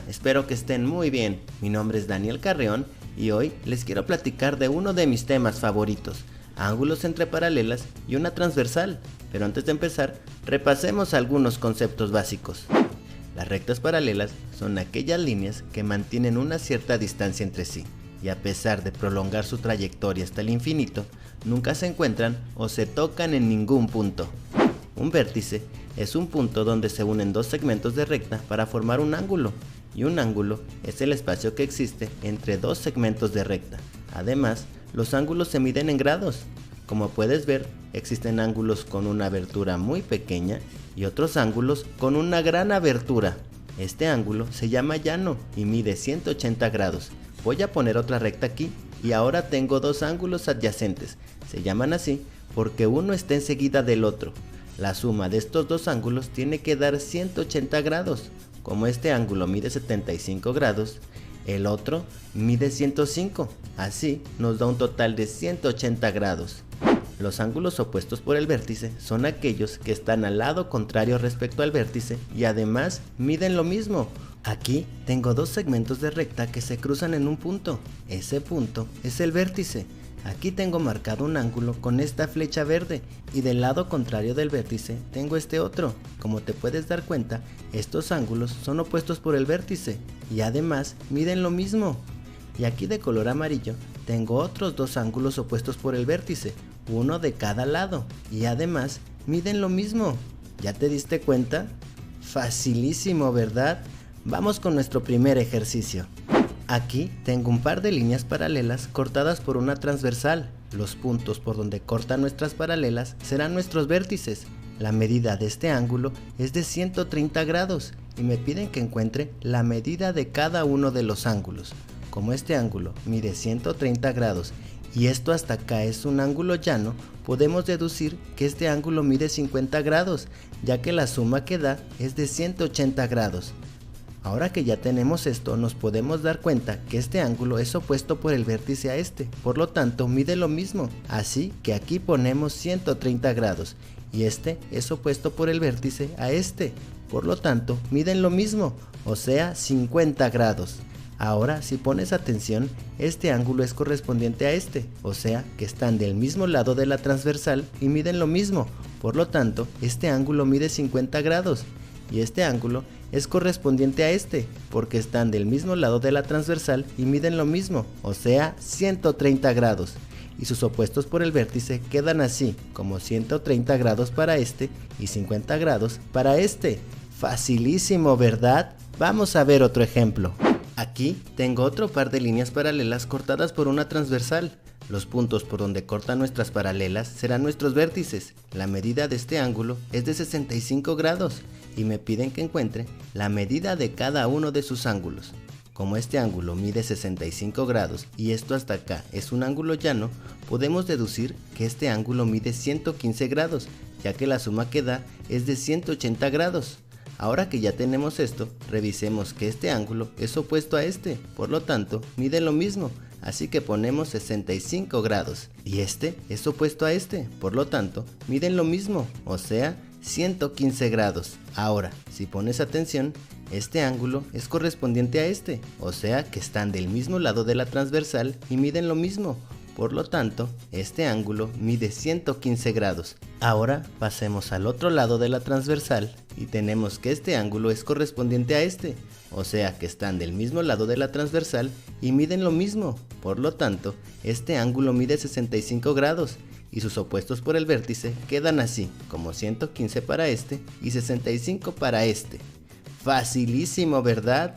Espero que estén muy bien. Mi nombre es Daniel Carreón y hoy les quiero platicar de uno de mis temas favoritos, ángulos entre paralelas y una transversal. Pero antes de empezar, repasemos algunos conceptos básicos. Las rectas paralelas son aquellas líneas que mantienen una cierta distancia entre sí y a pesar de prolongar su trayectoria hasta el infinito, nunca se encuentran o se tocan en ningún punto. Un vértice es un punto donde se unen dos segmentos de recta para formar un ángulo, y un ángulo es el espacio que existe entre dos segmentos de recta. Además, los ángulos se miden en grados. Como puedes ver, existen ángulos con una abertura muy pequeña y otros ángulos con una gran abertura. Este ángulo se llama llano y mide 180 grados. Voy a poner otra recta aquí y ahora tengo dos ángulos adyacentes. Se llaman así porque uno está enseguida del otro. La suma de estos dos ángulos tiene que dar 180 grados. Como este ángulo mide 75 grados, el otro mide 105. Así nos da un total de 180 grados. Los ángulos opuestos por el vértice son aquellos que están al lado contrario respecto al vértice y además miden lo mismo. Aquí tengo dos segmentos de recta que se cruzan en un punto. Ese punto es el vértice. Aquí tengo marcado un ángulo con esta flecha verde y del lado contrario del vértice tengo este otro. Como te puedes dar cuenta, estos ángulos son opuestos por el vértice y además miden lo mismo. Y aquí de color amarillo tengo otros dos ángulos opuestos por el vértice, uno de cada lado y además miden lo mismo. ¿Ya te diste cuenta? Facilísimo, ¿verdad? Vamos con nuestro primer ejercicio. Aquí tengo un par de líneas paralelas cortadas por una transversal. Los puntos por donde cortan nuestras paralelas serán nuestros vértices. La medida de este ángulo es de 130 grados y me piden que encuentre la medida de cada uno de los ángulos. Como este ángulo mide 130 grados y esto hasta acá es un ángulo llano, podemos deducir que este ángulo mide 50 grados, ya que la suma que da es de 180 grados. Ahora que ya tenemos esto, nos podemos dar cuenta que este ángulo es opuesto por el vértice a este, por lo tanto mide lo mismo, así que aquí ponemos 130 grados y este es opuesto por el vértice a este, por lo tanto miden lo mismo, o sea 50 grados. Ahora si pones atención, este ángulo es correspondiente a este, o sea que están del mismo lado de la transversal y miden lo mismo, por lo tanto este ángulo mide 50 grados. Y este ángulo es correspondiente a este, porque están del mismo lado de la transversal y miden lo mismo, o sea 130 grados. Y sus opuestos por el vértice quedan así, como 130 grados para este y 50 grados para este. Facilísimo, ¿verdad? Vamos a ver otro ejemplo. Aquí tengo otro par de líneas paralelas cortadas por una transversal. Los puntos por donde cortan nuestras paralelas serán nuestros vértices. La medida de este ángulo es de 65 grados y me piden que encuentre la medida de cada uno de sus ángulos. Como este ángulo mide 65 grados y esto hasta acá es un ángulo llano, podemos deducir que este ángulo mide 115 grados, ya que la suma que da es de 180 grados. Ahora que ya tenemos esto, revisemos que este ángulo es opuesto a este, por lo tanto mide lo mismo. Así que ponemos 65 grados y este es opuesto a este, por lo tanto miden lo mismo, o sea 115 grados. Ahora, si pones atención, este ángulo es correspondiente a este, o sea que están del mismo lado de la transversal y miden lo mismo. Por lo tanto, este ángulo mide 115 grados. Ahora pasemos al otro lado de la transversal y tenemos que este ángulo es correspondiente a este, o sea que están del mismo lado de la transversal y miden lo mismo. Por lo tanto, este ángulo mide 65 grados y sus opuestos por el vértice quedan así, como 115 para este y 65 para este. Facilísimo, ¿verdad?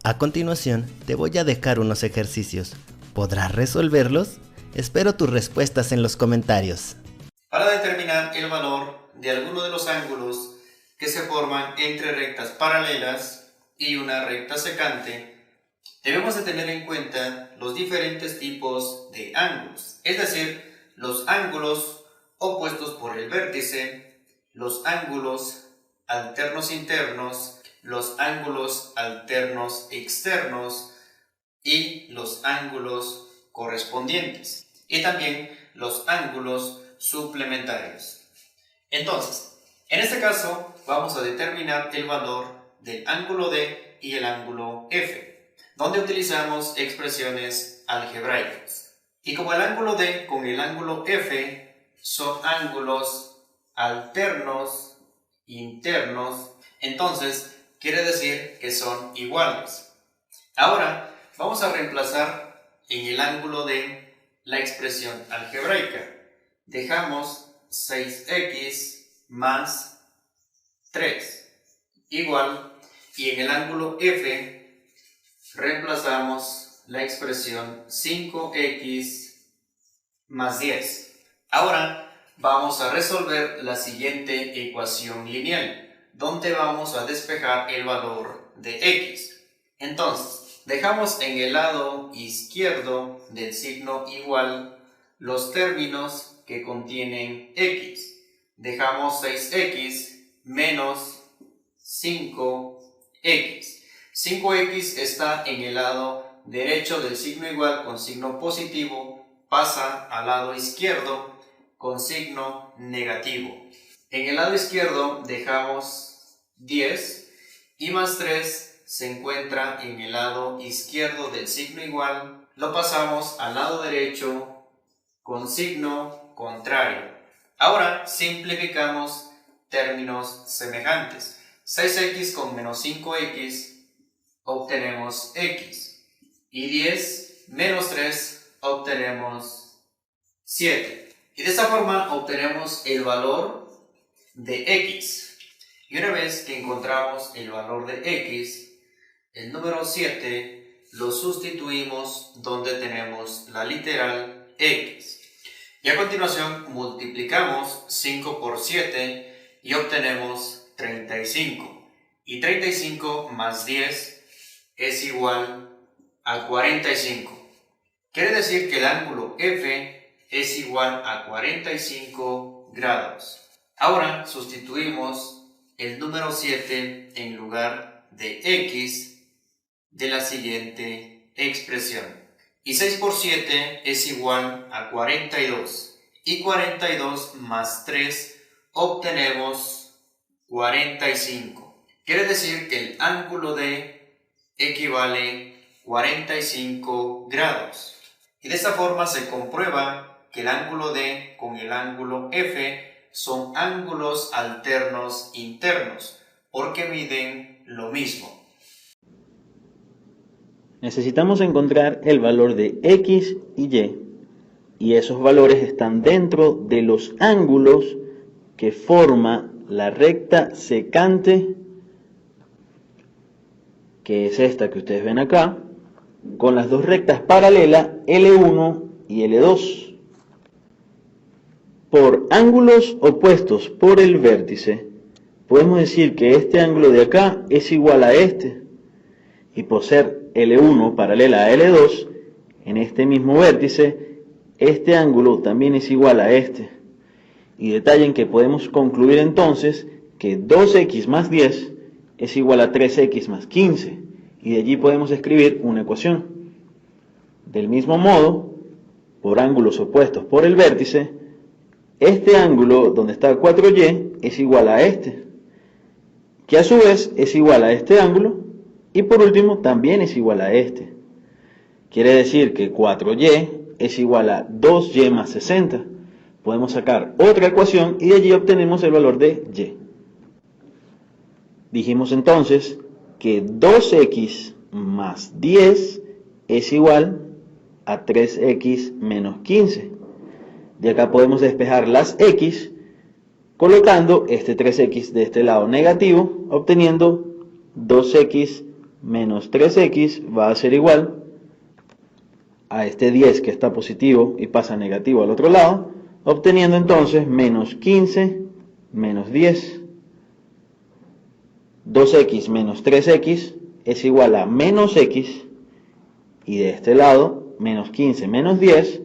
A continuación, te voy a dejar unos ejercicios. ¿Podrás resolverlos? Espero tus respuestas en los comentarios. Para determinar el valor de alguno de los ángulos que se forman entre rectas paralelas y una recta secante, debemos de tener en cuenta los diferentes tipos de ángulos, es decir, los ángulos opuestos por el vértice, los ángulos alternos internos, los ángulos alternos externos y los ángulos correspondientes, y también los ángulos suplementarios. Entonces, en este caso vamos a determinar el valor del ángulo D y el ángulo F, donde utilizamos expresiones algebraicas. Y como el ángulo D con el ángulo F son ángulos alternos, internos, entonces quiere decir que son iguales. Ahora vamos a reemplazar en el ángulo D la expresión algebraica. Dejamos 6x más 3 igual, y en el ángulo F reemplazamos la expresión 5x más 10. Ahora vamos a resolver la siguiente ecuación lineal, donde vamos a despejar el valor de x. Entonces, dejamos en el lado izquierdo del signo igual los términos que contienen x. Dejamos 6x menos 5x. 5x está en el lado derecho del signo igual con signo positivo, pasa al lado izquierdo con signo negativo. En el lado izquierdo dejamos 10 y más 3 se encuentra en el lado izquierdo del signo igual, lo pasamos al lado derecho con signo contrario. Ahora simplificamos términos semejantes. 6x con menos 5x obtenemos x, y 10 menos 3 obtenemos 7. Y de esta forma obtenemos el valor de x. Y una vez que encontramos el valor de x, el número 7 lo sustituimos donde tenemos la literal x. Y a continuación multiplicamos 5 por 7 y obtenemos 35. Y 35 más 10 es igual a 45. Quiere decir que el ángulo F es igual a 45 grados. Ahora sustituimos el número 7 en lugar de x de la siguiente expresión. Y 6 por 7 es igual a 42. Y 42 más 3 obtenemos 45. Quiere decir que el ángulo D equivale 45 grados. Y de esta forma se comprueba que el ángulo D con el ángulo F son ángulos alternos internos, porque miden lo mismo. Necesitamos encontrar el valor de x y esos valores están dentro de los ángulos que forma la recta secante, que es esta que ustedes ven acá, con las dos rectas paralelas L1 y L2. Por ángulos opuestos por el vértice, podemos decir que este ángulo de acá es igual a este, y por ser L1 paralela a L2, en este mismo vértice, este ángulo también es igual a este. Y detallen que podemos concluir entonces que 2x más 10 es igual a 3x más 15, y de allí podemos escribir una ecuación. Del mismo modo, por ángulos opuestos por el vértice, este ángulo donde está 4y es igual a este, que a su vez es igual a este ángulo, y por último también es igual a este. Quiere decir que 4y es igual a 2y más 60. Podemos sacar otra ecuación y de allí obtenemos el valor de y. Dijimos entonces que 2x más 10 es igual a 3x menos 15. De acá podemos despejar las x colocando este 3x de este lado negativo, obteniendo 2x menos 3x va a ser igual a este 10 que está positivo y pasa negativo al otro lado, obteniendo entonces menos 15 menos 10. 2x menos 3x es igual a menos x, y de este lado menos 15 menos 10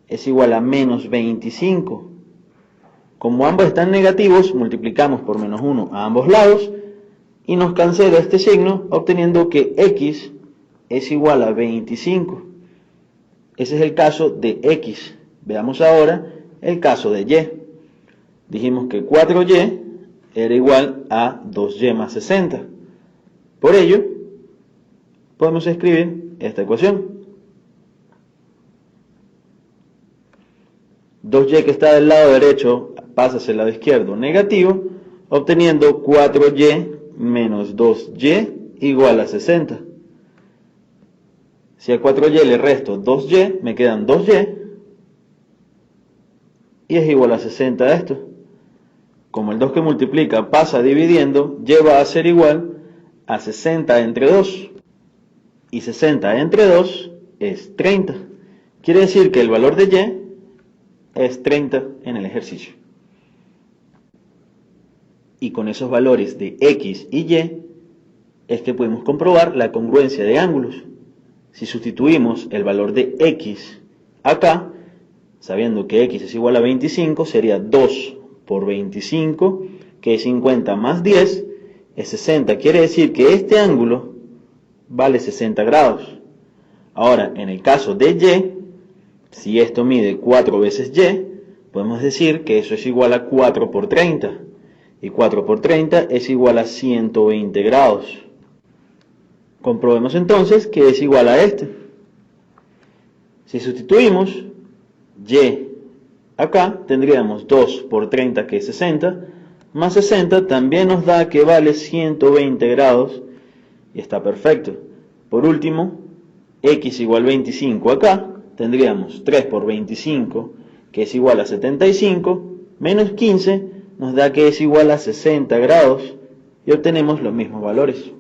es igual a menos 25. Como ambos están negativos, multiplicamos por menos 1 a ambos lados y nos cancela este signo, obteniendo que x es igual a 25. Ese es el caso de x. Veamos ahora el caso de y. Dijimos que 4y era igual a 2y más 60. Por ello, podemos escribir esta ecuación. 2y que está del lado derecho pasa hacia el lado izquierdo negativo, obteniendo 4y menos 2y igual a 60. Si a 4y le resto 2y, me quedan 2y, y es igual a 60 esto. Como el 2 que multiplica pasa dividiendo, y va a ser igual a 60 entre 2. Y 60 entre 2 es 30. Quiere decir que el valor de y es 30 en el ejercicio. Y con esos valores de x y y es que podemos comprobar la congruencia de ángulos. Si sustituimos el valor de x acá, sabiendo que x es igual a 25, sería 2 por 25, que es 50 más 10, es 60. Quiere decir que este ángulo vale 60 grados. Ahora, en el caso de y, si esto mide 4 veces y, podemos decir que eso es igual a 4 por 30. Y 4 por 30 es igual a 120 grados. Comprobemos entonces que es igual a este. Si sustituimos y acá, tendríamos 2 por 30, que es 60, más 60 también nos da que vale 120 grados, y está perfecto. Por último, x igual 25 acá, tendríamos 3 por 25, que es igual a 75, menos 15 nos da que es igual a 60 grados, y obtenemos los mismos valores.